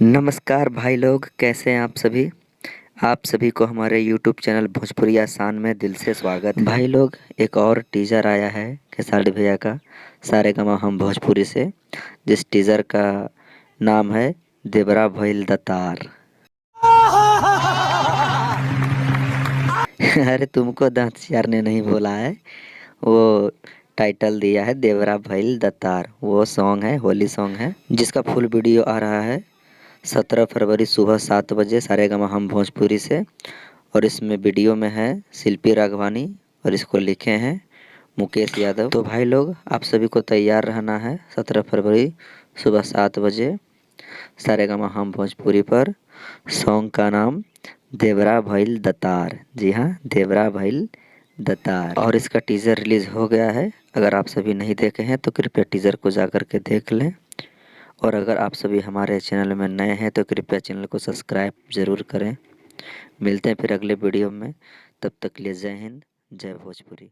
नमस्कार भाई लोग, कैसे हैं आप सभी। आप सभी को हमारे यूट्यूब चैनल भोजपुरी आसान में दिल से स्वागत है। भाई लोग, एक और टीज़र आया है खेसारी भैया का सारेगामा हम भोजपुरी से, जिस टीज़र का नाम है देवरा भइल दतार। अरे तुमको दांतसियार ने नहीं बोला है, वो टाइटल दिया है देवरा भइल दतार। वो सॉन्ग है, होली सॉन्ग है, जिसका फुल वीडियो आ रहा है 17 फरवरी सुबह 7 बजे सारेगामा हम भोजपुरी से। और इसमें वीडियो में है शिल्पी राघवानी और इसको लिखे हैं मुकेश यादव। तो भाई लोग, आप सभी को तैयार रहना है 17 फरवरी सुबह 7 बजे सारेगामा हम भोजपुरी पर। सॉन्ग का नाम देवरा भइल दतार। जी हाँ, देवरा भइल दतार। और इसका टीज़र रिलीज़ हो गया है। अगर आप सभी नहीं देखे हैं तो कृपया टीज़र को जा कर के देख लें। और अगर आप सभी हमारे चैनल में नए हैं तो कृपया चैनल को सब्सक्राइब ज़रूर करें। मिलते हैं फिर अगले वीडियो में, तब तक के लिए जय हिंद, जय भोजपुरी।